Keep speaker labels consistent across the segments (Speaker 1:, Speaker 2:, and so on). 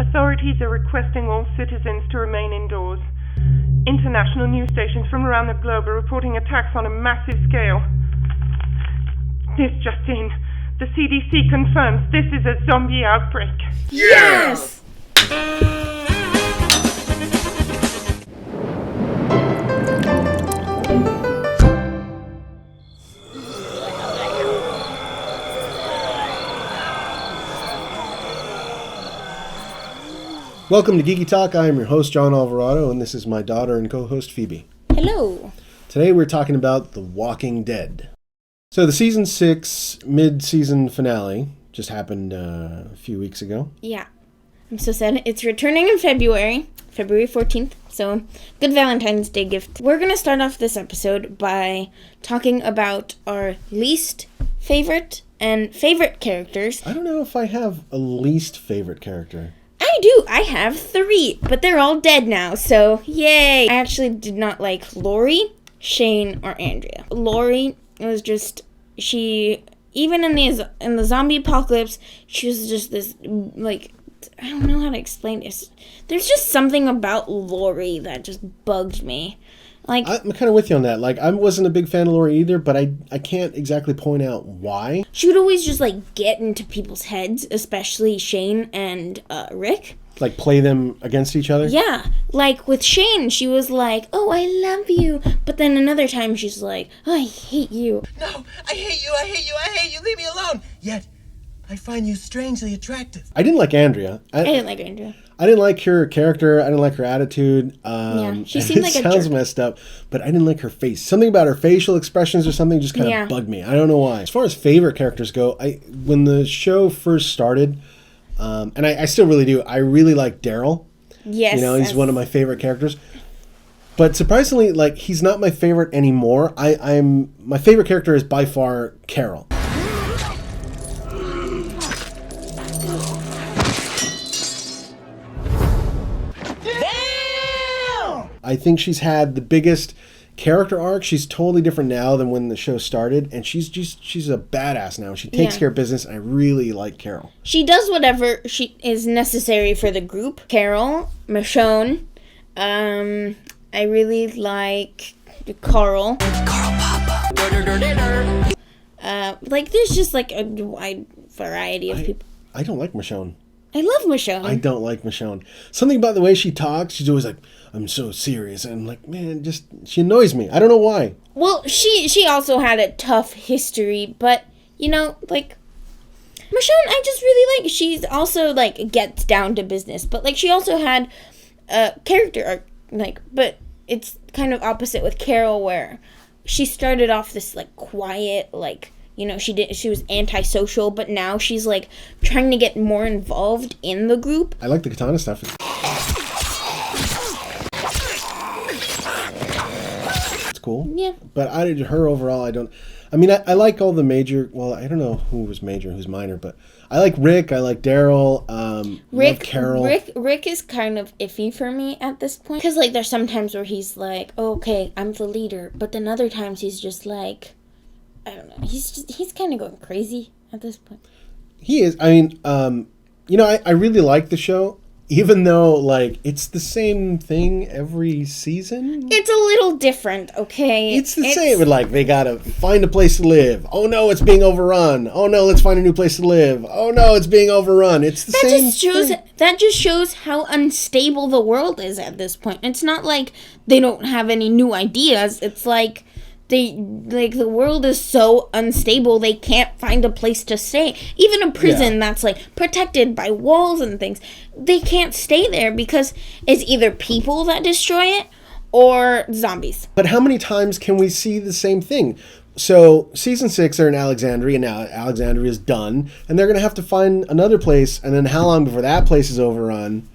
Speaker 1: Authorities are requesting all citizens to remain indoors. International news stations from around the globe are reporting attacks on a massive scale. This just in. The CDC confirms this is a zombie outbreak.
Speaker 2: Yes!
Speaker 3: Welcome to GeekyTalk. I am your host, John Alvarado, and this is my daughter and co-host, Phoebe.
Speaker 2: Hello.
Speaker 3: Today we're talking about The Walking Dead. So the Season 6 mid-season finale just happened a few weeks ago.
Speaker 2: Yeah. I'm so sad. It's returning in February 14th. So, good Valentine's Day gift. We're going to start off this episode by talking about our least favorite and favorite characters.
Speaker 3: I don't know if I have a least favorite character.
Speaker 2: I do. I have 3, but they're all dead now, so yay. I actually did not like Lori, Shane, or Andrea. Lori was just, even in the zombie apocalypse, she was just this, like, I don't know how to explain this. There's just something about Lori that just bugged me. Like,
Speaker 3: I'm kind of with you on that. Like, I wasn't a big fan of Lori either, but I can't exactly point out why.
Speaker 2: She would always just, like, get into people's heads, especially Shane and Rick.
Speaker 3: Like, play them against each other?
Speaker 2: Yeah. Like, with Shane, she was like, oh, I love you. But then another time, she's like, oh, I hate you.
Speaker 4: No, I hate you, I hate you, I hate you, leave me alone. Yet, I find you strangely attractive.
Speaker 3: I didn't like Andrea.
Speaker 2: I didn't like Andrea.
Speaker 3: I didn't like her character. I didn't like her attitude.
Speaker 2: Yeah, she seemed like a
Speaker 3: sounds
Speaker 2: jerk.
Speaker 3: messed up, but I didn't like her face. Something about her facial expressions or something just kind of bugged me. I don't know why. As far as favorite characters go, when the show first started, and I still really do, I really like Daryl.
Speaker 2: Yes.
Speaker 3: You know, he's one of my favorite characters. But surprisingly, like, he's not my favorite anymore. My favorite character is by far Carol. I think she's had the biggest character arc. She's totally different now than when the show started, and she's a badass now. She takes care of business, and I really like Carol.
Speaker 2: She does whatever is necessary for the group. Carol, Michonne, I really like Carl.
Speaker 4: Carl Papa.
Speaker 2: Like, there's just, like, a wide variety of people.
Speaker 3: I don't like Michonne.
Speaker 2: I love Michonne.
Speaker 3: I don't like Michonne. Something about the way she talks, she's always like, I'm so serious. And I'm like, man, she annoys me. I don't know why.
Speaker 2: Well, she also had a tough history, but, you know, like, Michonne, I just really like. She's also, like, gets down to business, but, like, she also had a character arc, like, but it's kind of opposite with Carol, where she started off this, like, quiet, like, you know, she was antisocial, but now she's, like, trying to get more involved in the group.
Speaker 3: I like the katana stuff. It's cool.
Speaker 2: Yeah.
Speaker 3: But her overall, I don't... I mean, I like all the major... Well, I don't know who was major, who's minor, but I like Rick, I like Daryl, love Carol.
Speaker 2: Rick is kind of iffy for me at this point. Because, like, there's some times where he's like, oh, okay, I'm the leader. But then other times he's just like... I don't know. He's kind of going crazy at this point.
Speaker 3: He is. I mean, you know, I really like the show, even though, like, it's the same thing every season.
Speaker 2: It's a little different, okay?
Speaker 3: It's the same. But, like, they gotta find a place to live. Oh no, it's being overrun. Oh no, let's find a new place to live. Oh no, it's being overrun. It's the same thing.
Speaker 2: That just shows how unstable the world is at this point. It's not like they don't have any new ideas. It's like... the world is so unstable, they can't find a place to stay. Even a prison that's, like, protected by walls and things, they can't stay there because it's either people that destroy it or zombies.
Speaker 3: But how many times can we see the same thing? So, Season 6 are in Alexandria, and now Alexandria is done, and they're going to have to find another place, and then how long before that place is overrun?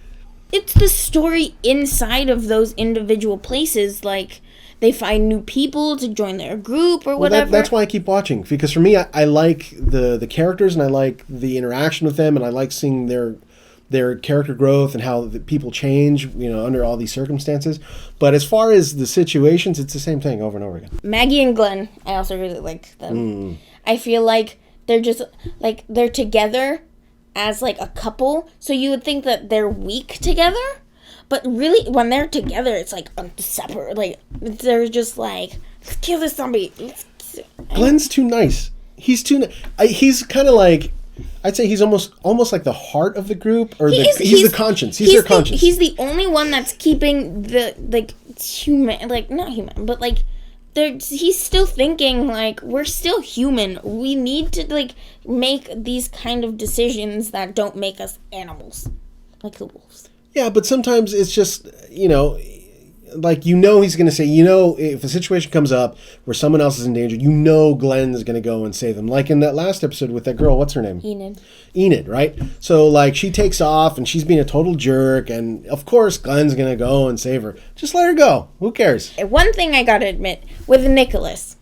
Speaker 2: It's the story inside of those individual places, like... They find new people to join their group or whatever.
Speaker 3: That's why I keep watching. Because for me, I like the characters, and I like the interaction with them, and I like seeing their character growth and how the people change, you know, under all these circumstances. But as far as the situations, it's the same thing over and over again.
Speaker 2: Maggie and Glenn, I also really like them. I feel like they're just, like, they're together as like a couple, so you would think that they're weak together, but really when they're together, it's like separate. Like they're just like, let's kill this zombie.
Speaker 3: Glenn's too nice. He's too. He's kind of like. I'd say he's almost like the heart of the group, or he's the conscience. He's their conscience.
Speaker 2: He's the only one that's keeping the like human, like not human, but like he's still thinking like we're still human. We need to like make these kind of decisions that don't make us animals, like the wolves.
Speaker 3: Yeah, but sometimes it's just like he's going to say, if a situation comes up where someone else is in danger, Glenn is going to go and save them. Like in that last episode with that girl, what's her name? Enid, right? So like she takes off and she's being a total jerk, and of course Glenn's going to go and save her. Just let her go. Who cares?
Speaker 2: One thing I got to admit with Nicholas,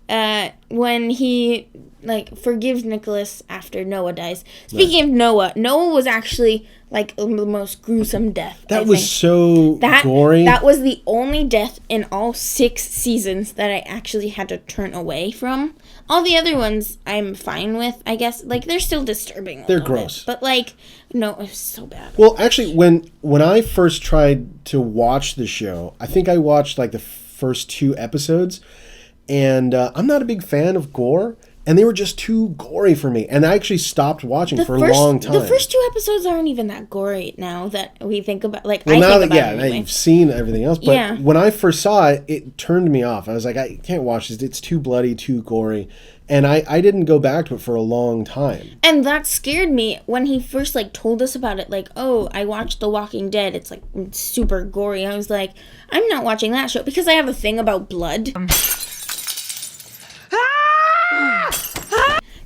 Speaker 2: when he like forgives Nicholas after Noah dies. Speaking of Noah was actually like the most gruesome death.
Speaker 3: That was so gory.
Speaker 2: That was the only death in all 6 seasons that I actually had to turn away from. All the other ones I'm fine with, I guess. Like they're still disturbing. They're gross. But like, no, it was so bad.
Speaker 3: Well, actually, when I first tried to watch the show, I think I watched like the first 2 episodes, and I'm not a big fan of gore. And they were just too gory for me. And I actually stopped watching for a long time.
Speaker 2: The first 2 episodes aren't even that gory now that we think about. Like,
Speaker 3: well,
Speaker 2: I think about it anyway.
Speaker 3: You've seen everything else. But when I first saw it, it turned me off. I was like, I can't watch this. It's too bloody, too gory. And I didn't go back to it for a long time.
Speaker 2: And that scared me when he first, like, told us about it. Like, oh, I watched The Walking Dead. It's, like, super gory. I was like, I'm not watching that show. Because I have a thing about blood.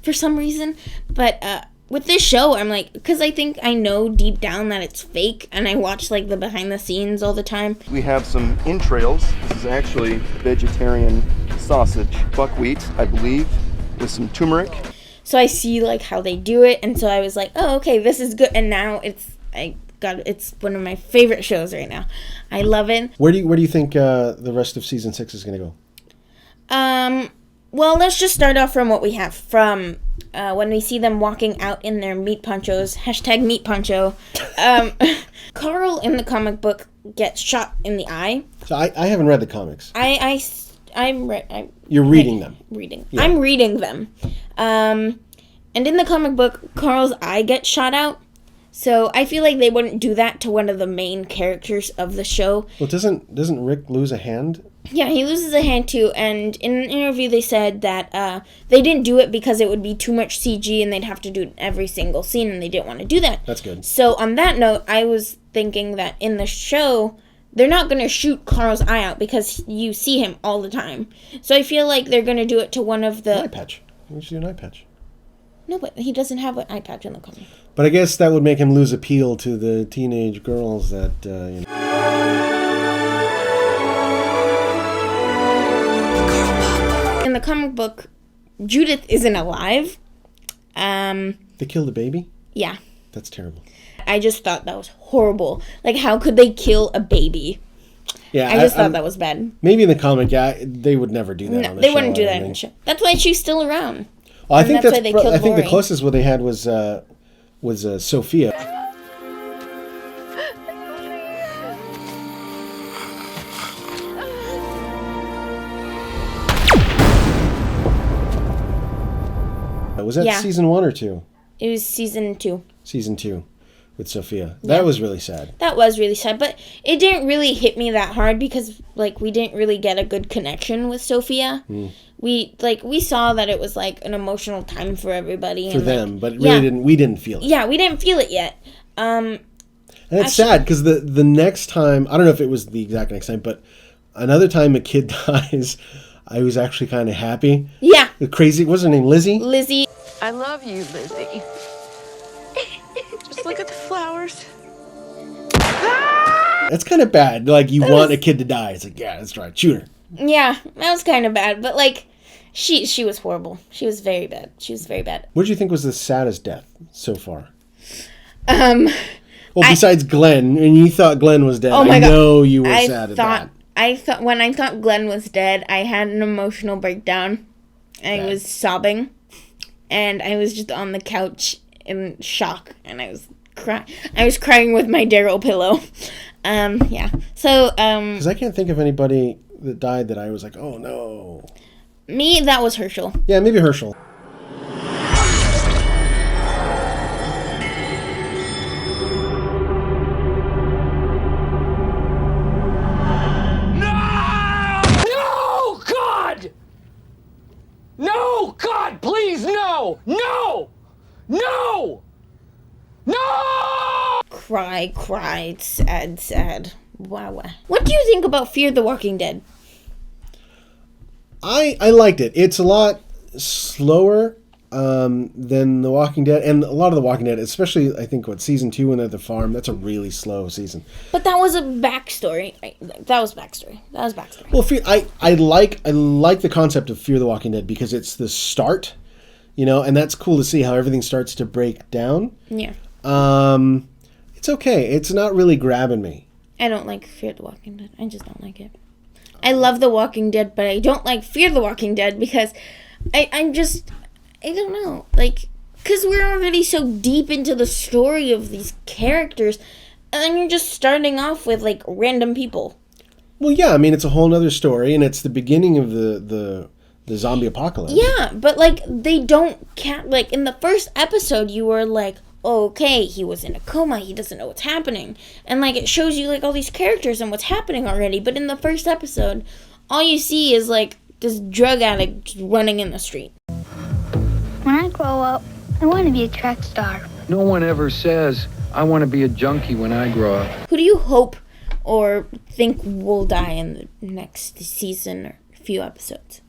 Speaker 2: For some reason, but with this show I'm like, because I think I know deep down that it's fake, and I watch like the behind the scenes all the time.
Speaker 5: We have some entrails. This is actually vegetarian sausage, buckwheat, I believe, with some turmeric.
Speaker 2: So I see like how they do it, and so I was like, oh, okay, this is good. And now it's one of my favorite shows right now. I love it.
Speaker 3: Where do you think the rest of season 6 is going to
Speaker 2: go? Well, let's just start off from what we have. From when we see them walking out in their meat ponchos, #meat poncho. Carl in the comic book gets shot in the eye.
Speaker 3: So I haven't read the comics.
Speaker 2: You're
Speaker 3: reading them.
Speaker 2: Yeah. I'm reading them. And in the comic book, Carl's eye gets shot out. So I feel like they wouldn't do that to one of the main characters of the show.
Speaker 3: Well, doesn't Rick lose a hand?
Speaker 2: Yeah, he loses a hand too, and in an interview they said that they didn't do it because it would be too much CG and they'd have to do it in every single scene, and they didn't want to do that.
Speaker 3: That's good.
Speaker 2: So on that note, I was thinking that in the show, they're not going to shoot Carl's eye out because you see him all the time. So I feel like they're going to do it to one of the...
Speaker 3: An eye patch. We should do an eye patch.
Speaker 2: No, but he doesn't have an eye patch in the comic.
Speaker 3: But I guess that would make him lose appeal to the teenage girls that,
Speaker 2: In the comic book, Judith isn't alive.
Speaker 3: They killed a baby?
Speaker 2: Yeah.
Speaker 3: That's terrible.
Speaker 2: I just thought that was horrible. Like, how could they kill a baby? Yeah, I just thought that was bad.
Speaker 3: Maybe in the comic, they would never do that on the show.
Speaker 2: They wouldn't do that in the show. That's why she's still around.
Speaker 3: Well, I think the closest one they had was Sophia. Was that season 1 or 2?
Speaker 2: It was season 2.
Speaker 3: Season 2 with Sophia. That was really sad.
Speaker 2: That was really sad, but it didn't really hit me that hard because like we didn't really get a good connection with Sophia. We saw that it was like an emotional time for everybody
Speaker 3: for them, but we didn't feel it.
Speaker 2: Yeah, we didn't feel it yet.
Speaker 3: And it's sad because the next time, I don't know if it was the exact next time, but another time a kid dies, I was actually kind of happy.
Speaker 2: Yeah.
Speaker 3: The crazy, what's her name, Lizzie?
Speaker 2: Lizzie.
Speaker 6: I love you, Lizzie. Just look at the flowers.
Speaker 3: That's kind of bad. Like, you want a kid to die. It's like, yeah, that's right. Shoot her.
Speaker 2: Yeah, that was kind of bad. But, like, she was horrible. She was very bad. What
Speaker 3: did you think was the saddest death so far? Well, besides Glenn, and you thought Glenn was dead. Oh my God. I know you were sad at that.
Speaker 2: When I thought Glenn was dead, I had an emotional breakdown. I was sobbing. And I was just on the couch in shock, and I was crying with my Daryl pillow. Yeah. So,
Speaker 3: Because I can't think of anybody that died that I was like, oh no.
Speaker 2: me, that was Herschel.
Speaker 3: Yeah, maybe Herschel.
Speaker 7: No, God! No, God, please, no! No! No! No!
Speaker 2: Cry, sad. Wow. What do you think about Fear the Walking Dead?
Speaker 3: I liked it. It's a lot slower than The Walking Dead, and a lot of The Walking Dead, especially I think season 2 when they're at the farm. That's a really slow season.
Speaker 2: But that was a backstory. That was backstory.
Speaker 3: Well, I like the concept of Fear the Walking Dead because it's the start, and that's cool to see how everything starts to break down.
Speaker 2: Yeah.
Speaker 3: It's okay. It's not really grabbing me.
Speaker 2: I don't like Fear the Walking Dead. I just don't like it. I love The Walking Dead, but I don't like Fear the Walking Dead because I don't know. Like, because we're already so deep into the story of these characters, and then you're just starting off with, like, random people.
Speaker 3: Well, yeah, I mean, it's a whole other story, and it's the beginning of the zombie apocalypse.
Speaker 2: Yeah, but, like, they don't like, in the first episode, you were like, okay, he was in a coma, he doesn't know what's happening. And, like, it shows you, like, all these characters and what's happening already. But in the first episode, all you see is, like, this drug addict just running in the street.
Speaker 8: When I grow up, I want to be a track star.
Speaker 7: No one ever says, I want to be a junkie when I grow up.
Speaker 2: Who do you hope or think will die in the next season or few episodes?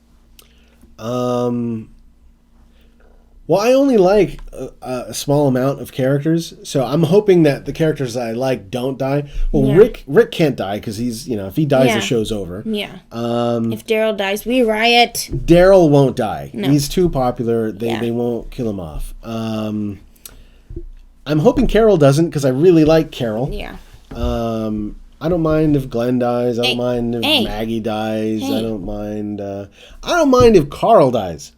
Speaker 3: Well, I only like a small amount of characters, so I'm hoping that the characters that I like don't die. Well, yeah. Rick can't die because he's, if he dies, the show's over.
Speaker 2: Yeah. If Daryl dies, we riot.
Speaker 3: Daryl won't die.
Speaker 2: No.
Speaker 3: He's too popular. They won't kill him off. I'm hoping Carol doesn't because I really like Carol.
Speaker 2: Yeah.
Speaker 3: I don't mind if Glenn dies. I don't mind if Maggie dies. I don't mind if Carl dies.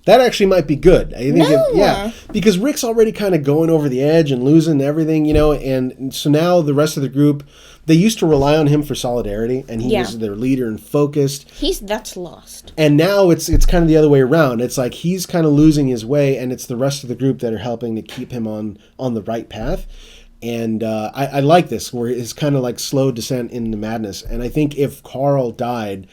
Speaker 3: That actually might be good. I think because Rick's already kind of going over the edge and losing everything, and so now the rest of the group, they used to rely on him for solidarity, and he was their leader and focused.
Speaker 2: That's lost.
Speaker 3: And now it's kind of the other way around. It's like he's kind of losing his way, and it's the rest of the group that are helping to keep him on the right path. And I like this, where it's kind of like slow descent into madness. And I think if Carl died,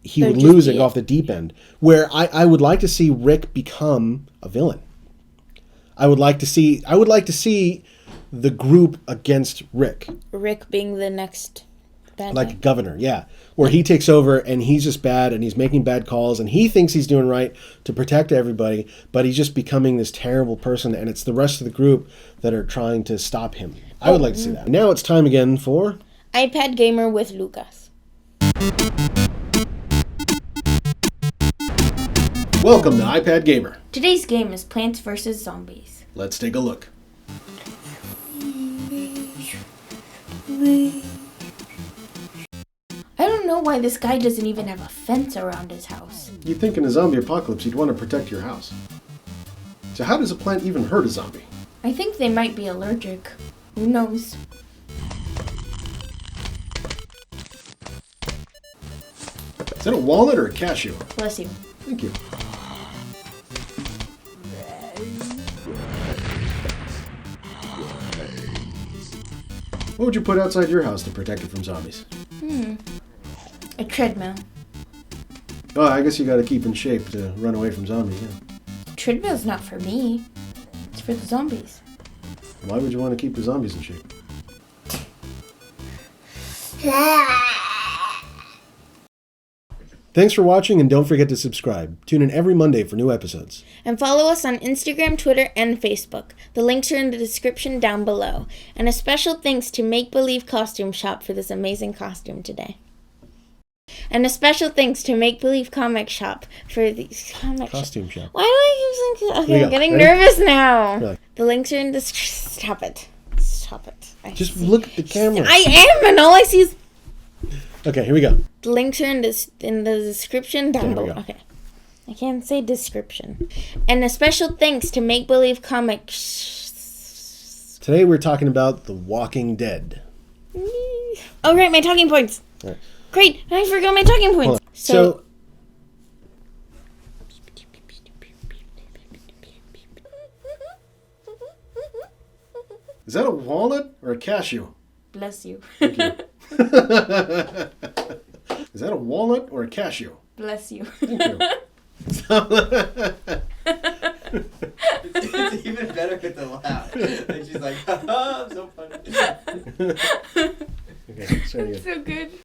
Speaker 3: he would lose it off the deep end. Where I would like to see Rick become a villain. I would like to see the group against Rick.
Speaker 2: Rick being the next bad
Speaker 3: like
Speaker 2: guy.
Speaker 3: A governor, yeah. Where he takes over and he's just bad and he's making bad calls and he thinks he's doing right to protect everybody, but he's just becoming this terrible person, and it's the rest of the group that are trying to stop him. I would like to see that. Now it's time again for
Speaker 2: iPad Gamer with Lucas.
Speaker 3: Welcome to iPad Gamer.
Speaker 2: Today's game is Plants vs. Zombies.
Speaker 3: Let's take a look.
Speaker 2: I don't know why this guy doesn't even have a fence around his house.
Speaker 3: You'd think in a zombie apocalypse you'd want to protect your house. So how does a plant even hurt a zombie?
Speaker 2: I think they might be allergic. Who knows?
Speaker 3: Is that a walnut or a cashew?
Speaker 2: Bless you.
Speaker 3: Thank you. What would you put outside your house to protect it from zombies?
Speaker 2: A treadmill.
Speaker 3: Oh, I guess you got to keep in shape to run away from zombies, yeah.
Speaker 2: Treadmill's not for me. It's for the zombies.
Speaker 3: Why would you want to keep the zombies in shape? Thanks for watching, and don't forget to subscribe. Tune in every Monday for new episodes.
Speaker 2: And follow us on Instagram, Twitter, and Facebook. The links are in the description down below. And a special thanks to Make Believe Costume Shop for this amazing costume today. And a special thanks to Make Believe Comic Shop for these
Speaker 3: Costume shop.
Speaker 2: Why do I keep saying... Okay, I'm getting
Speaker 3: Ready?
Speaker 2: nervous now.
Speaker 3: Really?
Speaker 2: The links are in the... Stop it. Stop it.
Speaker 3: Just look at the camera.
Speaker 2: I am, and all I see is...
Speaker 3: Okay, here we go.
Speaker 2: The links are in the description down below.
Speaker 3: go.
Speaker 2: Okay. I can't say description. And a special thanks to Make Believe Comic
Speaker 3: Today we're talking about The Walking Dead.
Speaker 2: Oh, right, my talking points.
Speaker 3: Right.
Speaker 2: Great, I forgot my talking points.
Speaker 3: So is that a walnut or a cashew?
Speaker 2: Bless you.
Speaker 3: Thank you. Is that a walnut or a cashew?
Speaker 2: Bless you.
Speaker 3: Thank you.
Speaker 4: It's even better with the laugh. And she's like, oh, I'm so funny.
Speaker 3: Okay, sorry again.
Speaker 2: So good.